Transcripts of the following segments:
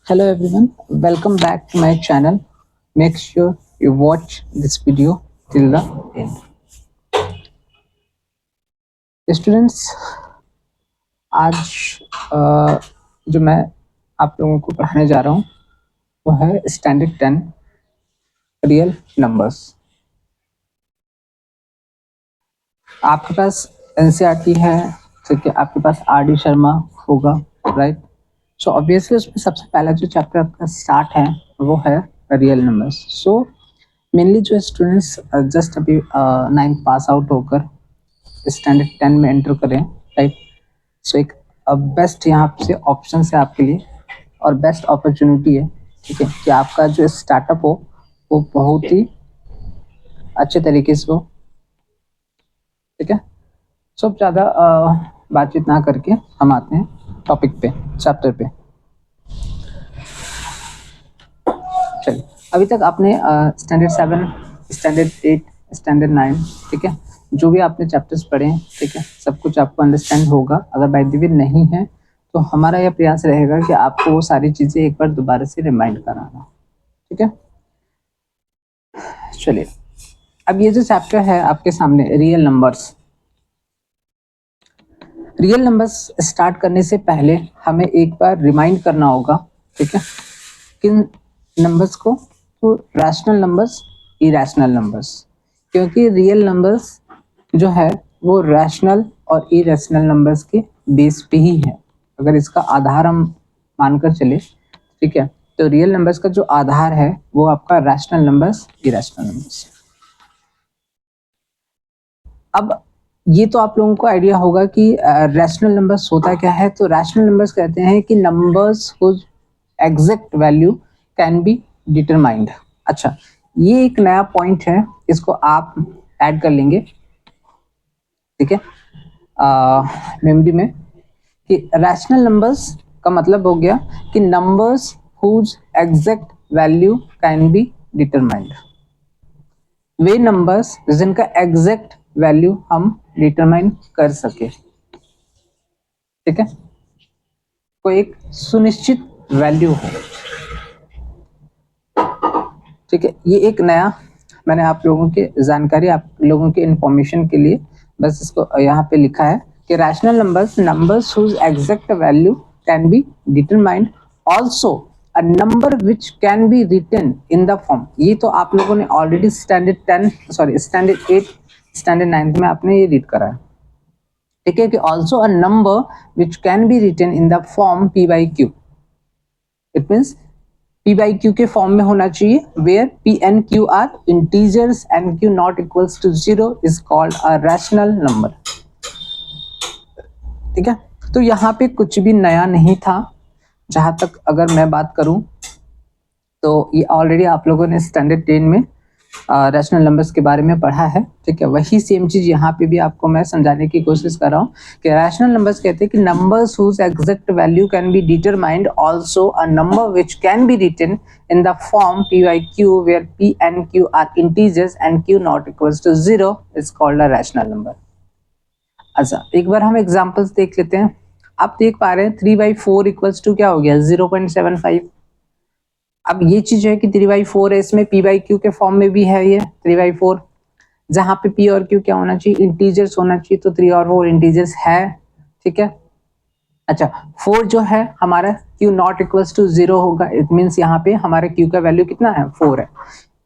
Hello everyone, welcome back to my channel. Make sure you watch this video till the end. Students, आज जो मैं आप लोगों को पढ़ाने जा रहा हूँ वो है स्टैंडर्ड 10 रियल नंबर्स। आपके पास एनसीईआरटी है, ठीक है, आपके पास आर.डी. शर्मा होगा, राइट। सो ऑब्वियसली उसमें सबसे पहला जो चैप्टर आपका स्टार्ट है वो है रियल नंबर्स। सो मेनली जो स्टूडेंट्स जस्ट अभी 9th पास आउट होकर स्टैंडर्ड 10 में एंटर करें, राइट। सो एक बेस्ट यहाँ से ऑप्शन है आपके लिए और बेस्ट अपॉर्चुनिटी है, ठीक है, कि आपका जो स्टार्टअप हो वो बहुत ही अच्छे तरीके से हो, ठीक है। सो ज़्यादा बातचीत ना करके हम आते हैं टॉपिक पे, चैप्टर पे। चलिए, अभी तक आपने स्टैंडर्ड 7, स्टैंडर्ड 8, स्टैंडर्ड 9, ठीक है, जो भी आपने चैप्टर्स पढ़े हैं, ठीक है, सब कुछ आपको अंडरस्टैंड होगा। अगर बाय द वे नहीं है तो हमारा यह प्रयास रहेगा कि आपको वो सारी चीज़ें एक बार दोबारा से रिमाइंड कराना, ठीक है। चलिए, अब ये जो चैप्टर है आपके सामने real numbers. Real numbers start करने से पहले हमें एक बार रिमाइंड करना होगा, ठीक है, किन नंबर्स को, तो रैशनल नंबर्स, इरेशनल नंबर्स। क्योंकि रियल नंबर्स जो है वो रैशनल और इरेशनल नंबर्स के बेस पे ही है। अगर इसका आधार हम मानकर चले, ठीक है, तो रियल नंबर्स का जो आधार है वो आपका रैशनल नंबर्स, इरेशनल नंबर्स। अब ये तो आप लोगों को आइडिया होगा कि रैशनल नंबर्स होता क्या है। तो रैशनल नंबर्स कहते हैं कि numbers whose exact value can be determined. अच्छा, ये एक नया पॉइंट है, इसको आप ऐड कर लेंगे, ठीक है, मेमोरी में, कि रैशनल नंबर्स का मतलब हो गया कि numbers whose exact value can be determined. वे नंबर्स जिनका एग्जैक्ट वैल्यू हम डिटरमाइन कर सके, ठीक है, कोई एक सुनिश्चित वैल्यू हो, ठीक है। ये एक नया मैंने आप लोगों की जानकारी, आप लोगों के इंफॉर्मेशन के लिए बस इसको यहाँ पे लिखा है कि rational numbers whose exact value can be determined, also a number which can be written in the form. ये तो आप लोगों ने ऑलरेडी स्टैंडर्ड 8, स्टैंडर्ड 9 में आपने ये रीड करा है, ठीक है, कि also a number which can be written in the form p by q। It means p by q के फॉर्म में होना चाहिए, where p and q are integers and q not equals to 0 is called a rational number, ठीक है। तो यहाँ पे कुछ भी नया नहीं था, जहां तक अगर मैं बात करूं तो ये ऑलरेडी आप लोगों ने स्टैंडर्ड 10 में रैशनल नंबर्स के बारे में पढ़ा है, ठीक है। वही सेम चीज यहाँ पे भी आपको मैं समझाने की कोशिश कर रहा हूँ कि रैशनल नंबर्स कहते हैं कि numbers whose exact value can be determined, also a number which can be written in the form p by q where p and q are integers and q not equals to 0 is called a rational number। अच्छा, एक बार हम examples देख लेते हैं। आप देख पा रहे हैं 3/4 इक्वल्स टू क्या हो गया, 0.75। अब ये चीज है कि 3/4 है, इसमें p by q के फॉर्म में भी है ये 3/4, जहां पे p और q क्या होना चाहिए, इंटीजर्स होना चाहिए। तो 3 और 4 इंटीजर्स है, ठीक है। अच्छा, 4 जो है हमारा q नॉट इक्वल्स टू 0 होगा, इट मींस यहाँ पे हमारा q का वैल्यू कितना है, 4 है।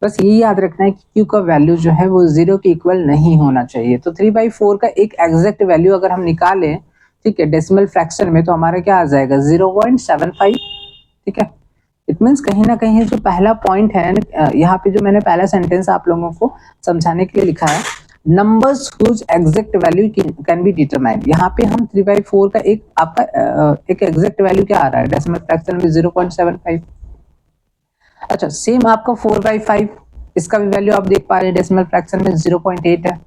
बस यही याद रखना है कि q का वैल्यू जो है वो 0 के इक्वल नहीं होना चाहिए। तो 3/4 का एक एग्जैक्ट वैल्यू अगर हम निकालें, ठीक है, डेसिमल फ्रैक्शन में, तो हमारा क्या आ जाएगा, 0.75, ठीक है। इट मीन्स कहीं ना कहीं जो पहला पॉइंट है यहाँ पे, जो मैंने पहला सेंटेंस आप लोगों को समझाने के लिए लिखा है, numbers whose exact value can be determined, यहाँ पे हम 3/4 का एक आपका एक एग्जैक्ट वैल्यू क्या आ रहा है डेसिमल फ्रैक्शन में, 0.75। अच्छा, सेम आपका 4/5, इसका भी वैल्यू आप देख पा रहे हैं डेसिमल फ्रैक्शन में 0.8 है।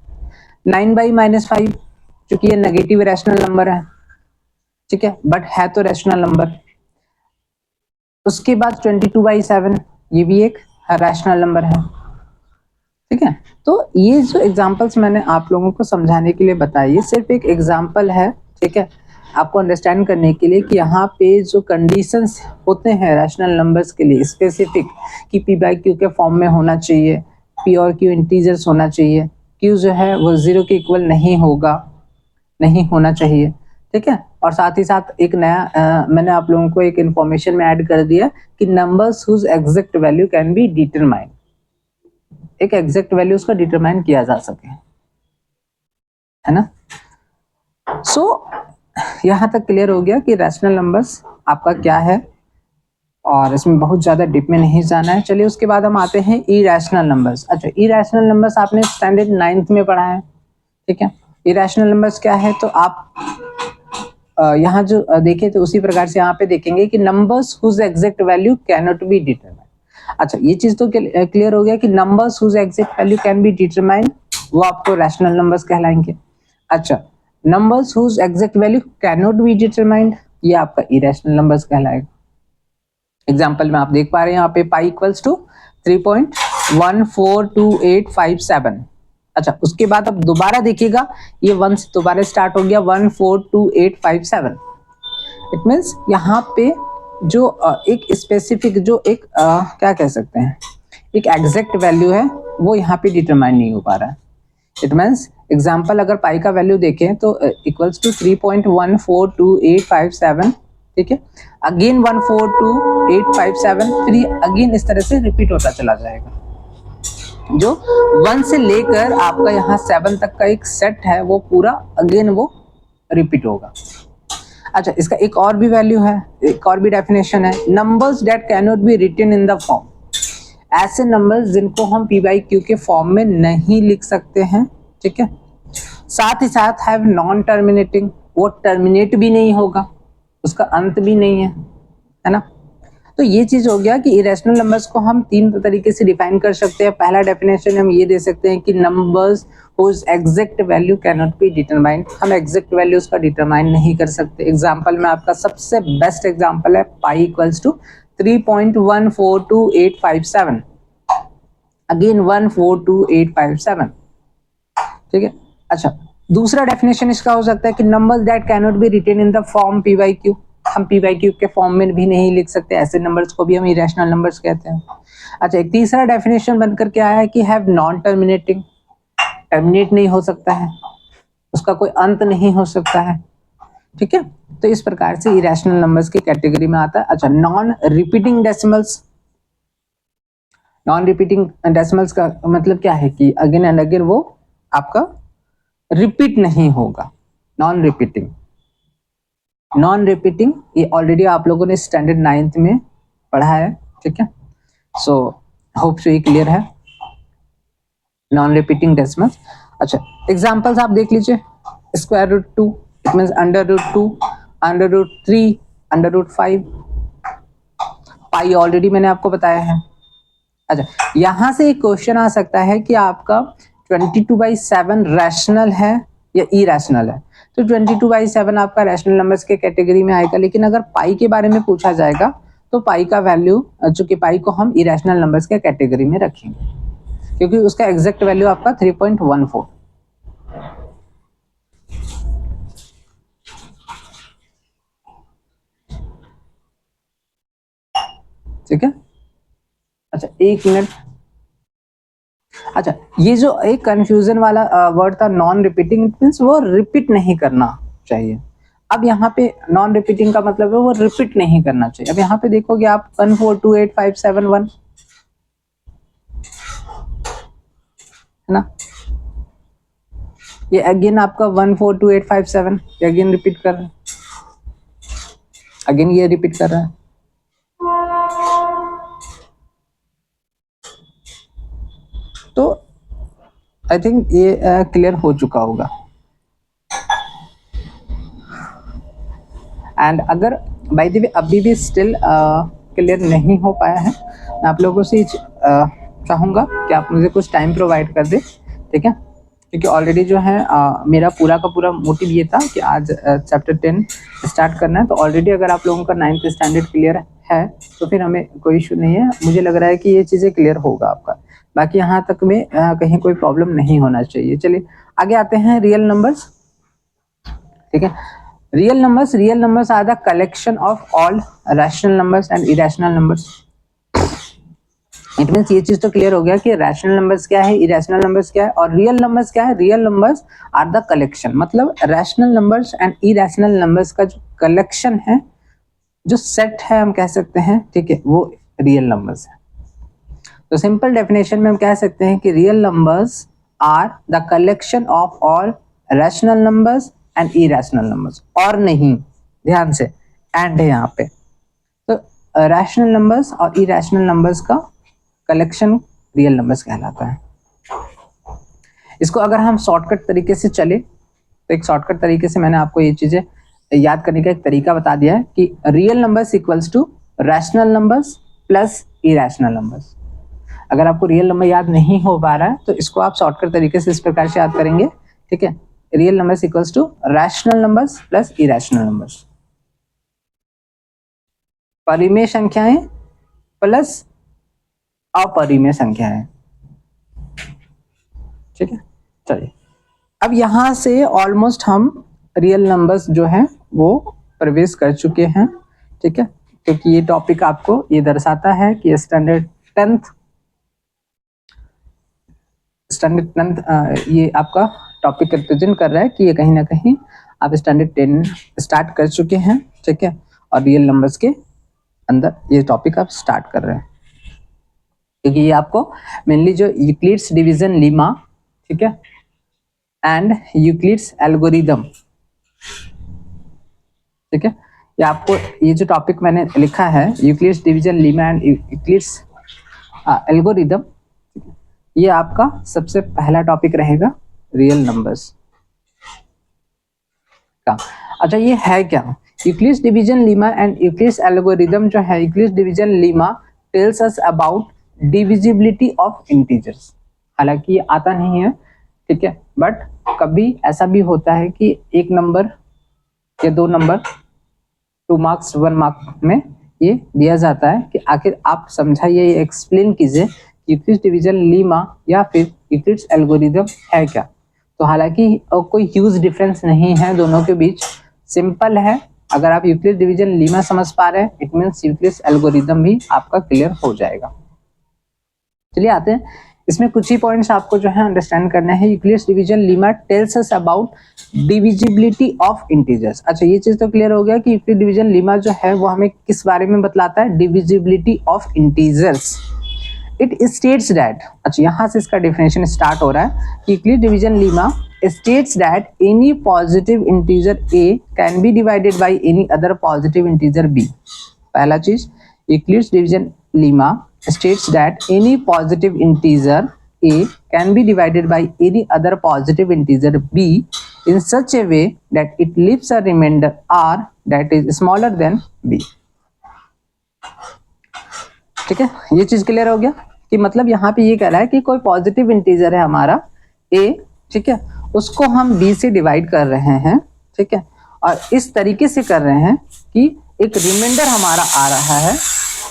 9/-5, चूंकि ये नेगेटिव रैशनल नंबर है, ठीक है, बट है तो रैशनल नंबर। उसके बाद 22/7, ये भी एक रैशनल नंबर है, ठीक है। तो ये जो एग्जांपल्स मैंने आप लोगों को समझाने के लिए बताई, ये सिर्फ एक एग्जांपल है, ठीक है। आपको अंडरस्टैंड करने के लिए कि यहाँ पे जो कंडीशंस होते हैं रैशनल नंबर्स के लिए स्पेसिफिक, कि पी बाई क्यू के फॉर्म में होना चाहिए, पी और क्यू इंटीजर्स होना चाहिए, क्यू जो है वो 0 के इक्वल नहीं होगा, नहीं होना चाहिए, ठीक है। और साथ ही साथ एक नया मैंने आप लोगों को एक इंफॉर्मेशन में ऐड कर दिया कि numbers whose exact value can be determine, एक एग्जैक्ट वैल्यू उसका डिटरमाइन किया जा सके, है ना। सो यहाँ तक क्लियर हो गया कि रैशनल नंबर्स आपका क्या है, और इसमें बहुत ज़्यादा डीप में नहीं जाना है। चलिए उसके बाद हम आते हैं इरैशनल नंबर्स। अच्छा, इरैशनल नंबर्स आपने स्टैंडर्ड 9th में पढ़ा है, ठीक है। इरैशनल नंबर्स क्या है, तो आप यहाँ जो देखे तो उसी प्रकार से यहाँ पे देखेंगे कि numbers whose exact value can not be determined. अच्छा, ये चीज तो क्लियर हो गया कि numbers whose exact value can be determined, वो आपको रैशनल नंबर्स कहलाएंगे। अच्छा, numbers whose exact value can not be determined, ये आपका इरैशनल नंबर्स कहलाएगा। एग्जाम्पल में आप देख पा रहे हैं यहाँ पे पाई इक्वल्स टू 3.142857। अच्छा, उसके बाद अब दोबारा देखिएगा, ये 1 से दोबारा स्टार्ट हो गया 142857। इट मीन्स यहाँ पे जो एक स्पेसिफिक जो एक क्या कह सकते हैं, एक एग्जैक्ट वैल्यू है वो यहाँ पे डिटरमाइन नहीं हो पा रहा है। इट मीन्स एग्जाम्पल अगर पाई का वैल्यू देखें तो इक्वल्स टू 3.142857, ठीक है। अगेन 142857, फिर अगेन इस तरह से रिपीट होता चला जाएगा। जो 1 से लेकर आपका यहाँ 7 तक का एक सेट है वो पूरा अगेन वो रिपीट होगा। अच्छा, इसका एक और भी वैल्यू है, एक और भी डेफिनेशन है, numbers that can not be written in the form, ऐसे नंबर्स जिनको हम पी बाई क्यू के फॉर्म में नहीं लिख सकते हैं, ठीक है। साथ ही साथ हैव नॉन टर्मिनेटिंग, वो टर्मिनेट भी नहीं होगा, उसका अंत भी नहीं है ना। तो ये चीज हो गया कि इरेशनल नंबर्स को हम 3 तरीके से डिफाइन कर सकते हैं। पहला डेफिनेशन हम ये दे सकते हैं कि numbers whose exact value can not be determined, हम एग्जैक्ट वैल्यू उसका डिटरमाइन नहीं कर सकते। एग्जांपल में आपका सबसे बेस्ट एग्जांपल है पाई इक्वल्स टू 3.142857, अगेन 142857, ठीक है। अच्छा, दूसरा डेफिनेशन इसका हो सकता है कि numbers that can not be written in the form P by Q, हम पी बाई क्यू के फॉर्म में भी नहीं लिख सकते, ऐसे नंबर्स को भी हम इरेशनल नंबर्स कहते हैं। अच्छा, एक तीसरा डेफिनेशन बनकर के आया है कि हैव नॉन टर्मिनेटिंग, टर्मिनेट नहीं हो सकता है, उसका कोई अंत नहीं हो सकता है, ठीक है। तो इस प्रकार से इरेशनल नंबर्स की कैटेगरी में आता है। अच्छा, non repeating decimals, non repeating decimals का मतलब क्या है कि अगेन एंड अगेन वो आपका रिपीट नहीं होगा। नॉन रिपीटिंग, नॉन रिपीटिंग ये ऑलरेडी आप लोगों ने स्टैंडर्ड 9th में पढ़ा है, ठीक है। सो होप सो ये क्लियर है नॉन रिपीटिंग डेसिमल्स। अच्छा, एग्जांपल्स आप देख लीजिए, square root 2, it means under root 2, under root 3, under root 5, pi already मैंने आपको बताया है। अच्छा, यहां से एक क्वेश्चन आ सकता है कि आपका 22/7 रैशनल है या इरेशनल है। तो 22/7 आपका रैशनल नंबर्स के कैटेगरी में आएगा, लेकिन अगर पाई के बारे में पूछा जाएगा तो पाई का वैल्यू, चूंकि पाई को हम इरेशनल नंबर्स के कैटेगरी में रखेंगे क्योंकि उसका एग्जैक्ट वैल्यू आपका 3.14, ठीक है। अच्छा, एक मिनट। अच्छा, ये जो एक कंफ्यूजन वाला वर्ड था नॉन रिपीटिंग, इट मींस वो रिपीट नहीं करना चाहिए। अब यहाँ पे नॉन रिपीटिंग का मतलब है वो रिपीट नहीं करना चाहिए। अब यहाँ पे देखोगे आप 1428571 है ना, ये अगेन आपका 1428557, ये अगेन रिपीट कर रहा है, अगेन ये रिपीट कर रहा है। तो आई थिंक ये क्लियर हो चुका होगा। एंड अगर बाय द वे अभी भी स्टिल क्लियर नहीं हो पाया है, मैं आप लोगों से चाहूँगा कि आप मुझे कुछ टाइम प्रोवाइड कर दे, ठीक है। क्योंकि ऑलरेडी जो है मेरा पूरा का पूरा मोटिव ये था कि आज चैप्टर 10 स्टार्ट करना है। तो ऑलरेडी अगर आप लोगों का 9th स्टैंडर्ड क्लियर है तो फिर हमें कोई इशू नहीं है। मुझे लग रहा है कि ये चीज़ें क्लियर होगा आपका, बाकी यहाँ तक में कहीं कोई प्रॉब्लम नहीं होना चाहिए। चलिए आगे आते हैं रियल नंबर्स, ठीक है। Real numbers are the collection of all rational numbers and irrational numbers. It means ये चीज तो क्लियर हो गया कि रैशनल नंबर्स क्या है, इरेशनल नंबर्स क्या है, और रियल नंबर्स क्या है। Real numbers are the collection, मतलब rational numbers and irrational numbers का जो कलेक्शन है, जो सेट है हम कह सकते हैं, ठीक है, वो रियल नंबर्स है। तो सिंपल डेफिनेशन में हम कह सकते हैं कि real numbers are the collection of all rational numbers and irrational numbers, और नहीं, ध्यान से एंड है यहाँ पे। तो रैशनल नंबर्स और इरेशनल नंबर्स का कलेक्शन रियल नंबर्स कहलाता है। इसको अगर हम शॉर्टकट तरीके से चले तो एक शॉर्टकट तरीके से मैंने आपको ये चीजें याद करने का एक तरीका बता दिया है कि real numbers equals to rational numbers plus irrational numbers. अगर आपको रियल नंबर याद नहीं हो पा रहा है तो इसको आप शॉर्टकट तरीके से इस प्रकार से याद करेंगे, ठीक है। Real numbers equals to rational numbers plus irrational numbers. परिमेय संख्याएं प्लस अपरिमेय संख्याएं, ठीक है। चलिए, अब यहां से ऑलमोस्ट हम रियल नंबर्स जो है वो प्रवेश कर चुके हैं, ठीक है, क्योंकि ये टॉपिक आपको ये दर्शाता है कि स्टैंडर्ड टेंथ ये आपका टॉपिक रिप्रेजेंट कर रहा है कि ये कहीं ना कहीं आप स्टैंडर्ड 10 स्टार्ट कर चुके हैं, ठीक है, और रियल नंबर्स के अंदर ये टॉपिक आप स्टार्ट कर रहे हैं, क्योंकि ये आपको मेनली जो यूक्लिड्स डिवीजन लीमा, ठीक है, एंड यूक्लिड्स एल्गोरिदम, ठीक है, ये आपको ये जो टॉपिक मैंने लिखा है Euclid's division Lima and Euclid's algorithm, ये आपका सबसे पहला टॉपिक रहेगा रियल नंबर्स का। अच्छा, ये है क्या? Euclid's division Lima and Euclid's algorithm जो है, Euclid's division Lima tells us about divisibility of integers. हालांकि ये आता नहीं है, ठीक है, बट कभी ऐसा भी होता है कि एक नंबर या दो नंबर 2 मार्क्स 1 मार्क में ये दिया जाता है कि आखिर आप समझाइए, ये एक्सप्लेन कीजिए यूक्लिड्स डिवीजन लीमा या फिर यूक्लिड्स एल्गोरिदम है क्या। तो हालांकि कोई ह्यूज डिफरेंस नहीं है दोनों के बीच, सिंपल है। अगर आप यूक्लिड्स डिवीजन लीमा समझ पा रहे हैं, इट मींस यूक्लिड्स एल्गोरिदम भी आपका क्लियर हो जाएगा। चलिए आते हैं, इसमें कुछ ही पॉइंट्स आपको जो है अंडरस्टैंड करना है। Euclid's division Lima tells us about divisibility of integers. अच्छा, ये चीज तो क्लियर हो गया कि यूक्लिड डिवीजन लीमा जो है वो हमें किस बारे में बतलाता है, divisibility of integers. It states that, अच्छा यहाँ से इसका डेफिनेशन स्टार्ट हो रहा है। Euclid division Lima states that any positive integer a can be divided by any other positive integer b। पहला चीज, Euclid's division Lima states that any positive integer a can be divided by any other positive integer b in such a way that it leaves a remainder r that is smaller than b। ठीक है, ये चीज clear हो गया कि मतलब यहाँ पे ये कह रहा है कि कोई पॉजिटिव इंटीजर है हमारा a, ठीक है, उसको हम b से डिवाइड कर रहे हैं, ठीक है, और इस तरीके से कर रहे हैं कि एक रिमाइंडर हमारा आ रहा है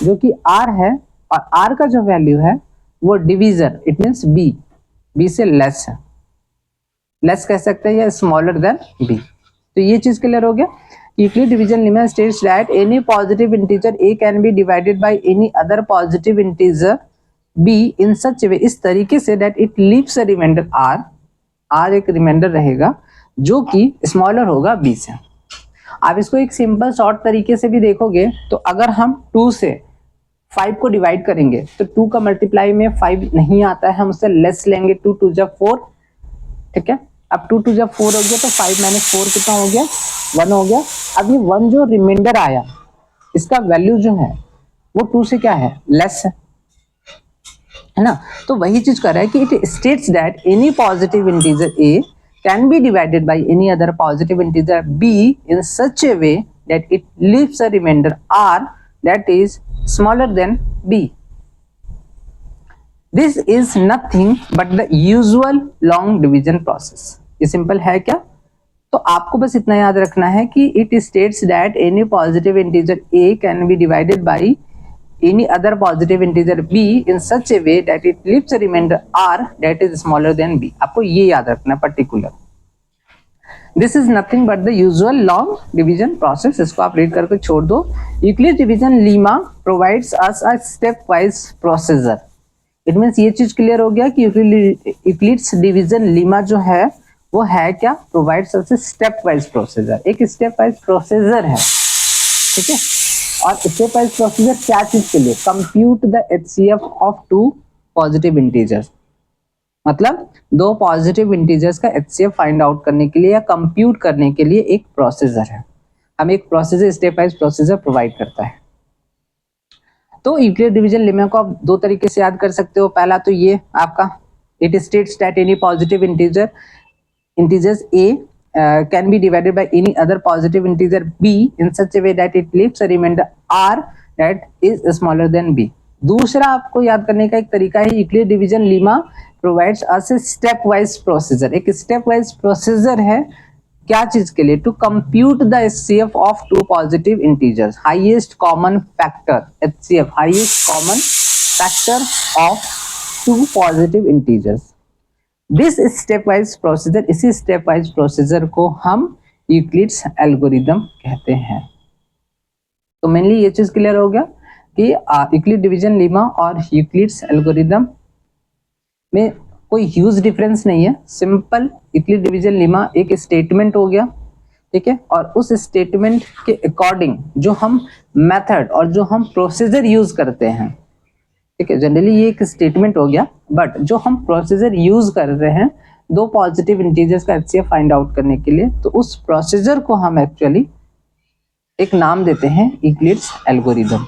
जो कि r है, और r का जो वैल्यू है वो डिवीजर, इट मींस b से लेस है, लेस कह सकते हैं या स्मॉलर देन b। तो ये चीज क्लियर हो गया। Euclid division lemma states that any positive integer a can be divided by any other positive integer b in such way, इस तरीके से that it leaves a remainder r एक remainder रहेगा जो कि स्मॉलर होगा b से। आप इसको एक सिंपल शॉर्ट तरीके से भी देखोगे तो अगर हम 2 से 5 को डिवाइड करेंगे तो 2 का मल्टीप्लाई में 5 नहीं आता है, हम उससे लेस लेंगे, 2 2 जा 4, ठीक है। अब 2 2 जा 4 हो गया तो 5 माइनस 4 कितना हो गया, 1 हो गया। अब ये 1 जो रिमाइंडर आया इसका वैल्यू जो है वो 2 से क्या है, लेस है ना। तो वही चीज कर रहा है कि it states that any positive integer a can be divided by any other positive integer b in such a way that it leaves a remainder r that is smaller than b। This is nothing but the usual long division process. ये simple है क्या? तो आपको बस इतना याद रखना है कि it states that any positive integer a can be divided bye any other positive integer b in such a way that it leaves a remainder r that is smaller than b। आपको ये याद रखना particular. This is nothing but the usual long division process. इसको आप read करके छोड़ दो। Euclid division lemma provides us a step wise procedure. It means ये चीज क्लियर हो गया कि यूक्लिड्स डिवीजन लीमा जो है वो है क्या, provides us a step wise procedure. एक स्टेप वाइज प्रोसीजर है, ठीक है। और स्टेप वाइज प्रोसीजर क्या चीज के लिए, compute the HCF of two positive integers. मतलब दो पॉजिटिव इंटीजर्स का एचसीएफ फाइंड आउट करने के लिए या कंप्यूट करने के लिए एक प्रोसीजर है। हम एक procedure step wise procedure provide करता है। तो यूक्लिड डिवीजन लेमा को आप दो तरीके से याद कर सकते हो। पहला तो ये आपका, it states that any positive integers a can be divided by any other positive integer b in such a way that it leaves a remainder r that is smaller than b। दूसरा आपको याद करने का एक तरीका है, Euclid division lemma provides us a step wise procedure. एक step wise procedure है क्या चीज के लिए, to compute the HCF of two positive integers, highest common factor HCF, highest common factor of two positive integers. This step wise procedure, इसी step wise procedure को हम Euclid's algorithm कहते हैं। तो मेनली ये चीज क्लियर हो गया कि यूक्लिड डिवीजन लीमा और यूक्लिड्स एल्गोरिदम में कोई ह्यूज डिफरेंस नहीं है। सिंपल यूक्लिड डिवीजन लीमा एक स्टेटमेंट हो गया, ठीक है, और उस स्टेटमेंट के अकॉर्डिंग जो हम मेथड और जो हम प्रोसीजर यूज करते हैं, ठीक है, जनरली ये एक स्टेटमेंट हो गया, बट जो हम प्रोसीजर यूज कर रहे हैं दो पॉजिटिव इंटीजर्स का एचसीएफ फाइंड आउट करने के लिए, तो उस प्रोसीजर को हम एक्चुअली एक नाम देते हैं यूक्लिड्स एल्गोरिदम।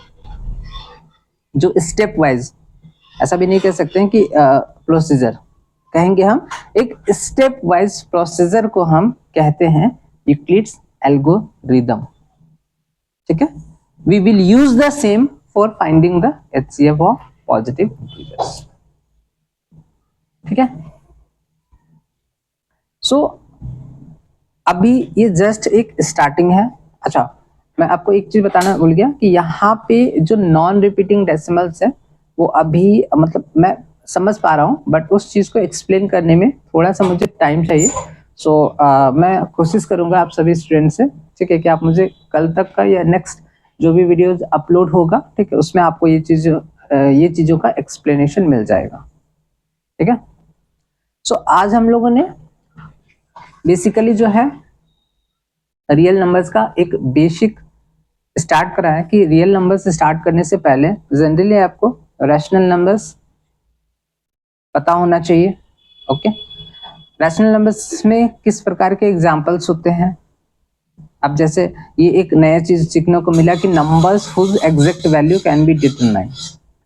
जो स्टेप वाइज, ऐसा भी नहीं कह सकते हैं कि प्रोसीजर, कहेंगे हम एक स्टेप वाइज प्रोसीजर को हम कहते हैं यूक्लिड्स एल्गोरिदम, ठीक है। We will use the same for finding the HCF of positive integers, ठीक है। सो अभी ये जस्ट एक स्टार्टिंग है। अच्छा, मैं आपको एक चीज बताना भूल गया कि यहाँ पे जो नॉन रिपीटिंग डेसिमल्स है वो अभी मतलब मैं समझ पा रहा हूँ, बट उस चीज को एक्सप्लेन करने में थोड़ा सा मुझे टाइम चाहिए। सो मैं कोशिश करूंगा आप सभी स्टूडेंट से, ठीक है, कि आप मुझे कल तक का या नेक्स्ट जो भी वीडियोज अपलोड होगा, ठीक है, उसमें आपको ये चीजों का एक्सप्लेनेशन मिल जाएगा, ठीक है। सो आज हम लोगों ने बेसिकली जो है रियल नंबर्स का एक बेसिक स्टार्ट करा है कि रियल नंबर्स स्टार्ट करने से पहले जनरली आपको रैशनल नंबर्स पता होना चाहिए, ओके। रैशनल नंबर्स में किस प्रकार के एग्जांपल्स होते हैं, अब जैसे ये एक नया चीज सीखने को मिला कि numbers whose exact value can be determine,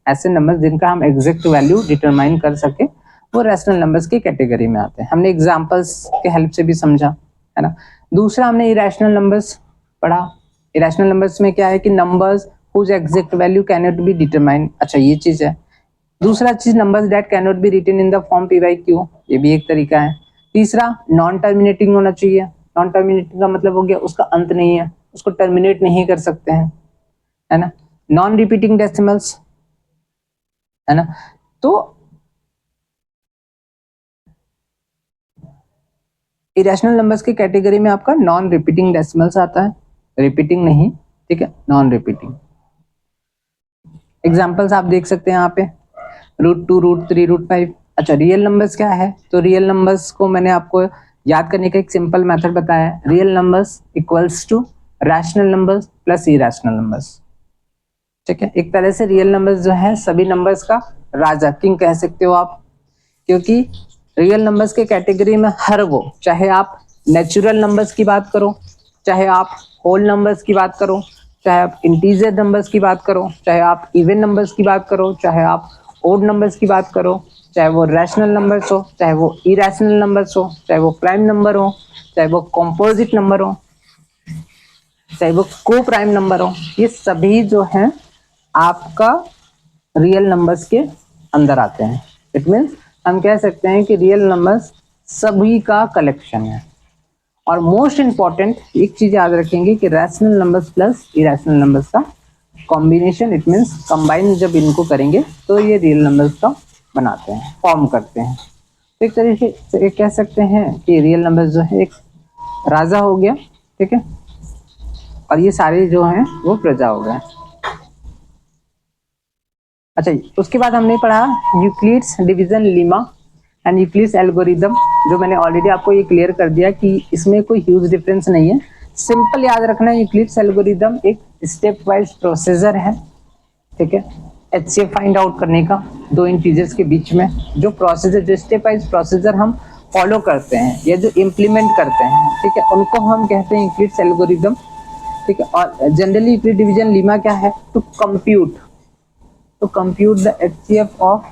ऐसे नंबर्स जिनका हम एग्जैक्ट वैल्यू डिटरमाइन कर सके वो रैशनल नंबर्स की कैटेगरी में आते हैं। हमने एग्जांपल्स के हेल्प से भी समझा, है ना। दूसरा हमने इरेशनल नंबर्स पढ़ा। इरेशनल नंबर्स में क्या है कि numbers whose exact value can not be determine, अच्छा ये चीज है। दूसरा चीज numbers that can not be written in the form P by Q, ये भी एक तरीका है। तीसरा नॉन टर्मिनेटिंग होना चाहिए। नॉन टर्मिनेटिंग का मतलब हो गया उसका अंत नहीं है, उसको टर्मिनेट नहीं कर सकते हैं, है ना। नॉन रिपीटिंग डेसिमल्स, है ना। तो इरेशनल नंबर्स की कैटेगरी में आपका नॉन रिपीटिंग डेसिमल्स आता है, रिपीटिंग नहीं, ठीक है, नॉन रिपीटिंग। एग्जांपल्स आप देख सकते हैं यहाँ पे, √2, √3, √5। अच्छा, रियल नंबर्स क्या है, तो रियल नंबर्स को मैंने आपको याद करने का एक सिंपल मेथड बताया है। Real numbers equals to rational numbers plus irrational numbers, ठीक है। एक तरह से रियल नंबर्स जो है सभी नंबर्स का राजा, किंग कह सकते हो आप, क्योंकि रियल नंबर्स के कैटेगरी में हर वो, चाहे आप नेचुरल नंबर्स की बात करो, चाहे आप होल नंबर्स की बात करो, चाहे आप इंटीजर नंबर्स की बात करो, चाहे आप इवन नंबर्स की बात करो, चाहे आप ओड नंबर्स की बात करो, चाहे वो रैशनल नंबर्स हो, चाहे वो इरेशनल नंबर्स हो, चाहे वो प्राइम नंबर हो, चाहे वो कंपोजिट नंबर हो, चाहे वो को प्राइम नंबर हो, ये सभी जो है आपका रियल नंबर्स के अंदर आते हैं। इट मीन्स हम कह सकते हैं कि रियल नंबर्स सभी का कलेक्शन है। और मोस्ट इंपॉर्टेंट एक चीज याद रखेंगे कि rational numbers plus irrational numbers का कॉम्बिनेशन, इट मीन्स कंबाइन जब इनको करेंगे तो ये रियल नंबर्स का बनाते हैं, फॉर्म करते हैं। तो एक तरीके से कह सकते हैं कि रियल नंबर्स जो है एक राजा हो गया, ठीक है, और ये सारे जो हैं वो प्रजा हो गए। अच्छा, उसके बाद हमने पढ़ा Euclid's division Lima and Euclid's algorithm, जो मैंने ऑलरेडी आपको ये क्लियर कर दिया कि इसमें कोई ह्यूज डिफरेंस नहीं है। सिंपल याद रखना है, यूक्लिड्स एल्गोरिदम एक स्टेप वाइज प्रोसीजर है, ठीक है, एचसीएफ फाइंड आउट करने का दो इंटीजर्स के बीच में जो प्रोसीजर, जो स्टेप वाइज प्रोसीजर हम फॉलो करते हैं या जो इम्प्लीमेंट करते हैं, ठीक है, उनको हम कहते हैं यूक्लिड्स एल्गोरिदम, ठीक है। और जनरली यूक्लिड डिवीजन लीमा क्या है, to compute the HCF of